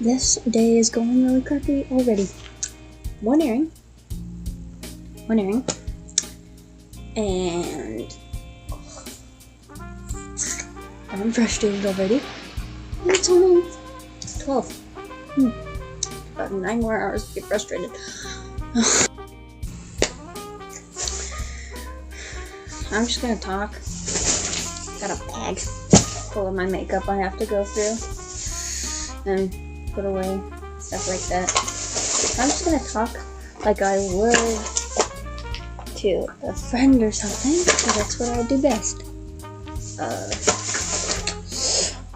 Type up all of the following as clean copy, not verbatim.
This day is going really crappy already. One earring, and I'm frustrated already. It's only 12. About 9 more hours to get frustrated. I'm just gonna talk. Got a bag full of my makeup I have to go through and put away, stuff like that. I'm just gonna talk like I would to a friend or something, because that's what I do best.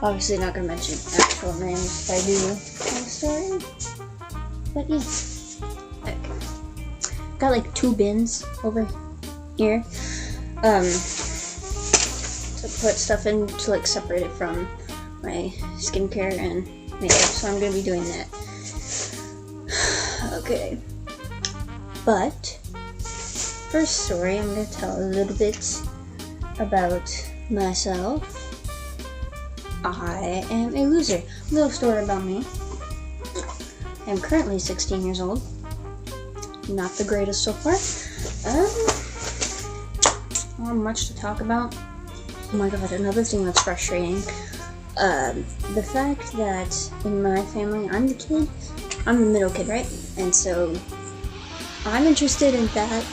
Obviously not gonna mention actual names if I do tell a story, but yeah. Okay. Got like 2 bins over here, to put stuff in to like separate it from my skincare and makeup, so I'm gonna be doing that. Okay, but first story, I'm gonna tell a little bit about myself. I am a loser. Little story about me. I'm currently 16 years old. Not the greatest so far. Not much to talk about. Oh my god, another thing that's frustrating. The fact that in my family, I'm the middle kid, right? And so I'm interested in that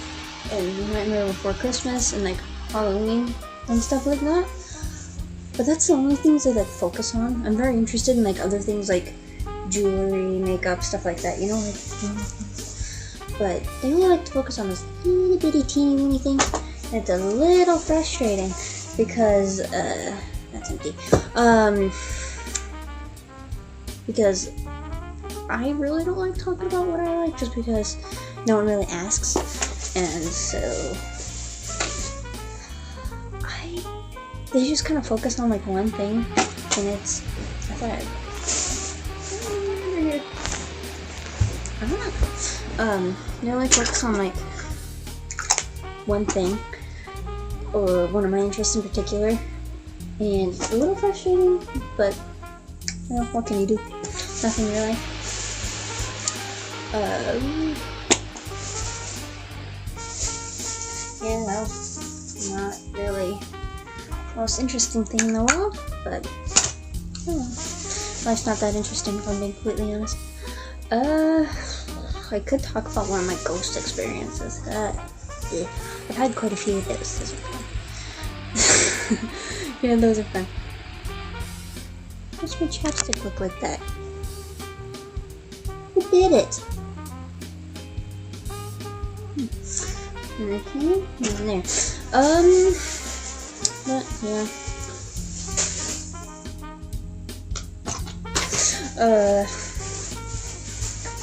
and Nightmare Before Christmas and like Halloween and stuff like that. But that's the only things that I focus on. I'm very interested in like other things like jewelry, makeup, stuff like that, you know, like. But they only like to focus on this itty bitty teeny weeny thing. And it's a little frustrating because that's empty. Because I really don't like talking about what I like, just because no one really asks, and so they just kind of focus on like one thing, and it's I don't know. They only focus on like one thing or one of my interests in particular, and it's a little frustrating, but you know, what can you do? Nothing really. Yeah, well, not really the most interesting thing in the world, but life's not that interesting if I'm being completely honest. I could talk about one of my ghost experiences. I've had quite a few of those. Those are fun. Yeah, those are fun. Why's my chapstick look like that? Who did it? Okay, in there. But, yeah.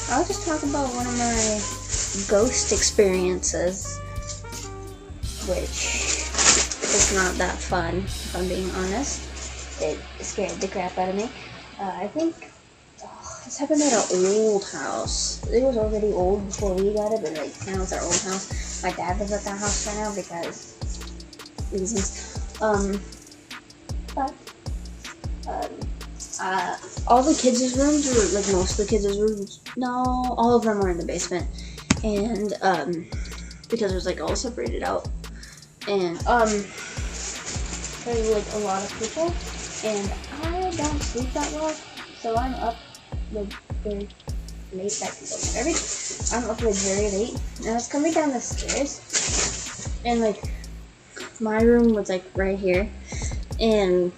I'll just talk about one of my ghost experiences, which is not that fun, if I'm being honest. It scared the crap out of me. I think this happened at our old house. It was already old before we got it, but like now it's our old house. My dad lives at that house right now because reasons. But all the kids' rooms, or like most of the kids' rooms, no, all of them were in the basement, and because it was like all separated out, and there were like a lot of people, and I don't sleep that well, so I'm up like very late. I'm up like very late, and I was coming down the stairs, and like my room was like right here, and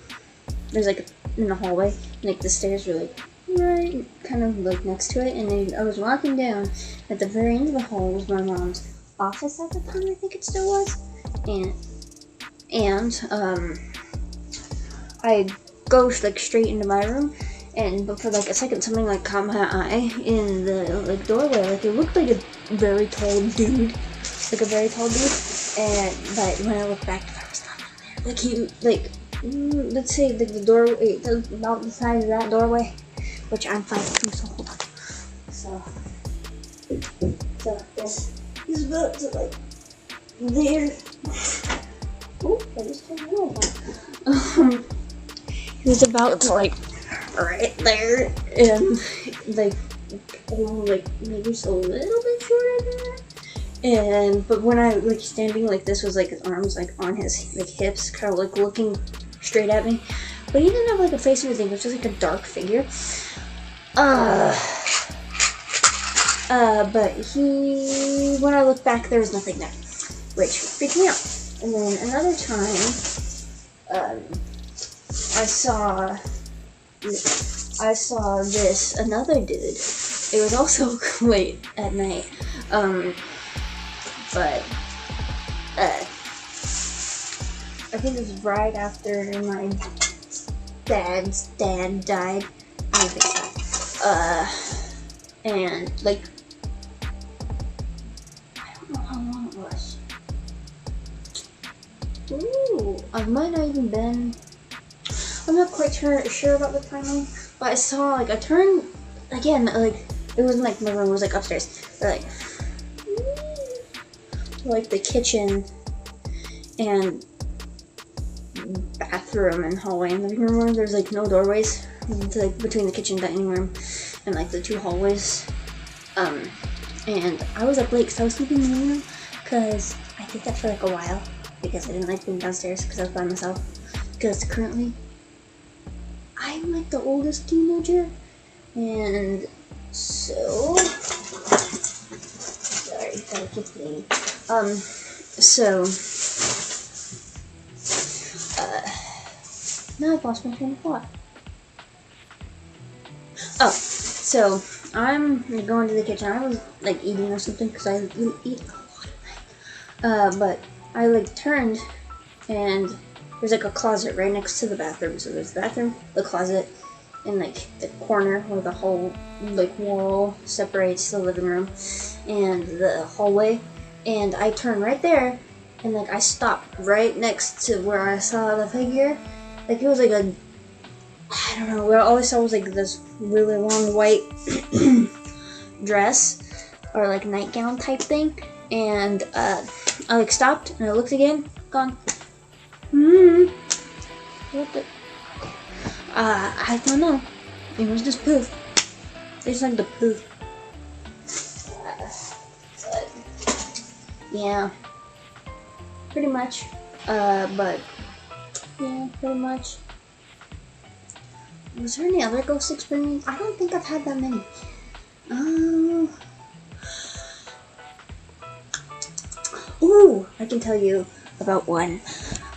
there's like in the hallway, like the stairs were like right kind of like next to it, and then I was walking down. At the very end of the hall was my mom's office at the time, I think it still was, and I go like straight into my room, and but for like a second something like caught my eye in the like doorway. Like it looked like a very tall dude, and but when I looked back, there was nothing there. Like he like let's say like the doorway about the size of that doorway, which I'm 5'2", so hold on. So this is about to like there. Oh, I just turned it on. He was about to like right there, and like, like maybe just a little bit shorter than that. And but when I like standing like this was like his arms like on his like hips, kind of like looking straight at me. But he didn't have like a face or anything. It was just like a dark figure. But when I looked back, there was nothing there, which freaked me out. And then another time, I saw this another dude. It was also late at night, but I think it was right after my dad's dad died. I don't think so. And like, I don't know how long it was. Ooh, I might not even been. I'm not quite sure about the timing, but I saw like a turn again. Like it wasn't like my room; it was like upstairs. But, like the kitchen and bathroom and hallway and living room. There's like no doorways like between the kitchen and dining room and like the two hallways. And I was up late because I was sleeping in the living room because I did that for like a while because I didn't like being downstairs because I was by myself. Because currently I'm like the oldest teenager, and so sorry, gotta keep thinking. Now I've lost my train of thought. Oh, so I'm going to the kitchen. I was like eating or something because I eat a lot at night. But I like turned and there's like a closet right next to the bathroom. So there's the bathroom, the closet, and like the corner where the whole like wall separates the living room and the hallway. And I turned right there, and like I stopped right next to where I saw the figure. Like it was like a, I don't know, all I saw was like this really long white dress or like nightgown type thing. And I like stopped and I looked again, gone. What the? I don't know. It was just poof. It's like the poof. Yeah. Pretty much. But yeah, pretty much. Was there any other ghost experience? I don't think I've had that many. Ooh, I can tell you about one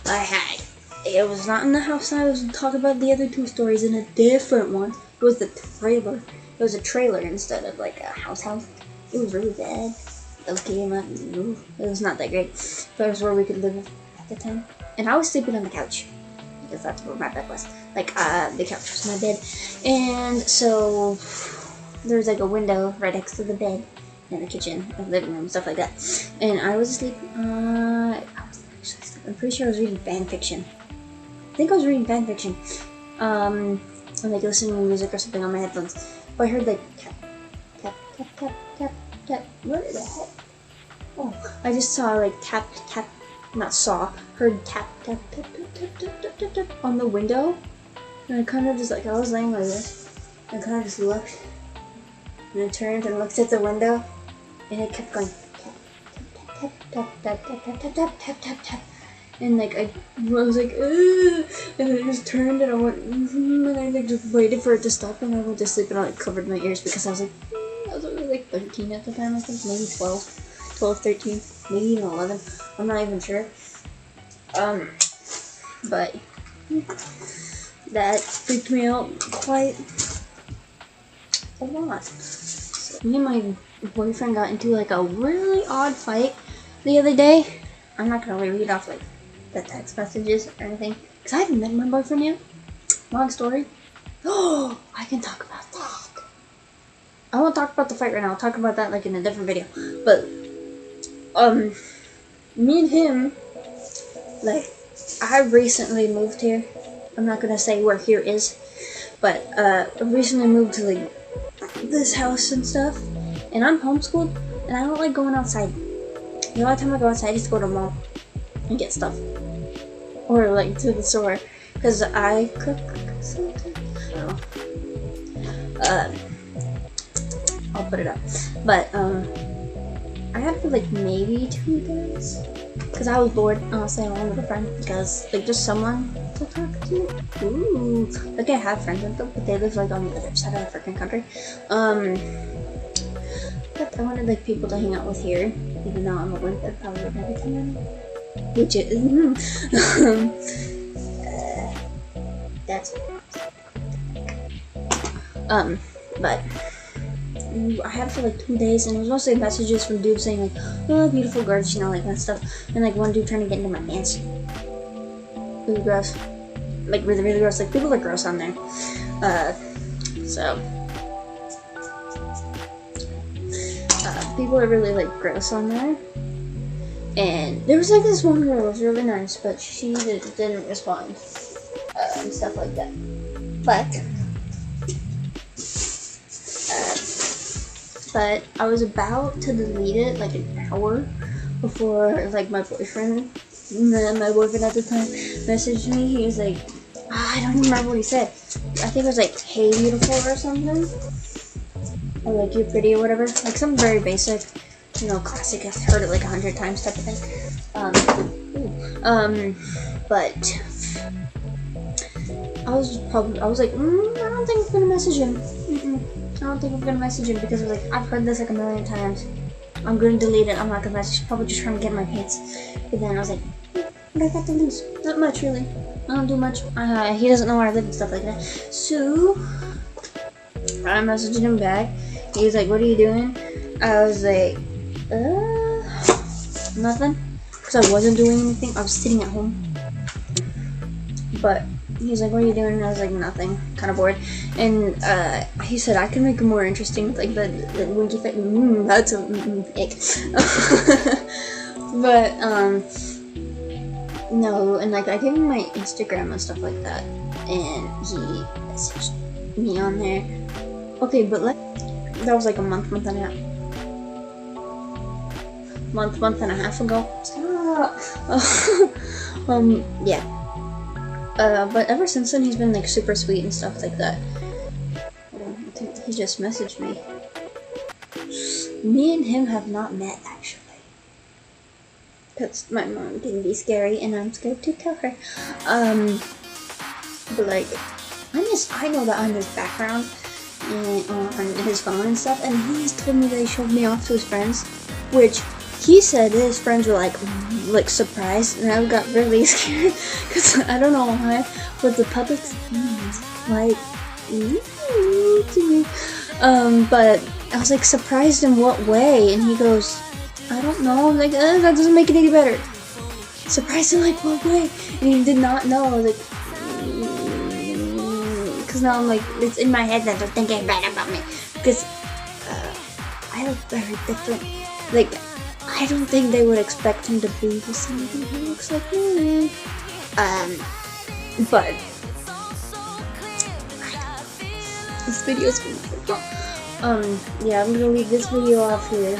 I had. It was not in the house I was talking about the other two stories, in a different one. It was the trailer. It was a trailer instead of like a house. It was really bad. Okay, it was not that great. But it was where we could live at the time. And I was sleeping on the couch, because that's where my bed was. Like, the couch was my bed. And so, there was like a window right next to the bed, and the kitchen, and the living room, stuff like that. And I was asleep, I was actually asleep. I'm pretty sure I was reading fan fiction. I think I was reading fan fiction. And like listening to music or something on my headphones. But I heard like, tap, tap, tap, tap, tap, tap. What the heck? Oh, I just saw like tap, tap. Heard tap, tap, tap, tap, tap, tap, tap, tap, tap on the window. And I kind of just like, I was laying like this. I kind of just looked. And I turned and looked at the window. And it kept going tap, tap, tap, tap, tap, tap, tap, tap, tap, tap. And like, I was like, ugh! And then I just turned and I went, and I like just waited for it to stop. And I went to sleep and I like covered my ears because I was like, I was only like 13 at the time, I think, maybe 12, 13, maybe even 11. I'm not even sure. But that freaked me out quite a lot. So, me and my boyfriend got into like a really odd fight the other day. I'm not gonna read off like the text messages or anything because I haven't met my boyfriend yet. Long story. Oh, I can talk about that. I won't talk about the fight right now. I'll talk about that like in a different video. But me and him, like, I recently moved here. I'm not gonna say where here is, but I recently moved to like this house and stuff, and I'm homeschooled, and I don't like going outside. The only time I go outside is to go to the mall and get stuff, or like to the store, because I cook sometimes. So I'll put it up. But I had for like maybe 2 days because I was bored. Honestly, I wanted a friend because like just someone to talk to. Ooh, like I have friends with them, but they live like on the other side of the freaking country. But I wanted like people to hang out with here, even though I'm at work. I probably would never come in, which is that's but. I had it for like 2 days, and it was mostly messages from dudes saying like, "Oh, beautiful girls," you know, like that stuff, and like one dude trying to get into my pants. Really gross, like really, really gross. Like people are gross on there. People are really like gross on there. And there was like this one girl who was really nice, but she didn't respond and stuff like that. But I was about to delete it like an hour before like my boyfriend at the time messaged me. He was like, I don't even remember what he said. I think it was like, "Hey beautiful" or something, or like, "You're pretty" or whatever, like something very basic, you know, classic. I've heard it like 100 times type of thing. But I was like, I don't think I'm gonna message him. I don't think I'm gonna message him because I was like, I've heard this like a million times. I'm gonna delete it. I'm not gonna message. Probably just trying to get in my pants. But then I was like, what I got to lose? Not much, really. I don't do much. He doesn't know where I live and stuff like that. So I messaged him back. He was like, "What are you doing?" I was like, nothing. Because I wasn't doing anything. I was sitting at home. But he's like, "What are you doing?" And I was like, "Nothing." Kind of bored. And he said, "I can make it more interesting with like the winky face." That's a ick. But no, and like I gave him my Instagram and stuff like that, and he messaged me on there. Okay, but that was like a month and a half ago. Stop. Yeah. But ever since then, he's been like super sweet and stuff like that. I think he just messaged me. Me and him have not met actually, because my mom can be scary, and I'm scared to tell her. But like, I know that on his background and on his phone and stuff, and he's told me that he showed me off to his friends, which he said his friends were like surprised, and I got really scared because I don't know why, but the public's like to me. But I was like, surprised in what way? And he goes, I don't know. I'm like, that doesn't make it any better. Surprised in like what way? And he did not know. I was like, because now I'm like, it's in my head that they're thinking bad about me because I look very different. Like, I don't think they would expect him to be the same thing he looks like me. But this video's gonna be yeah, I'm gonna leave this video off here.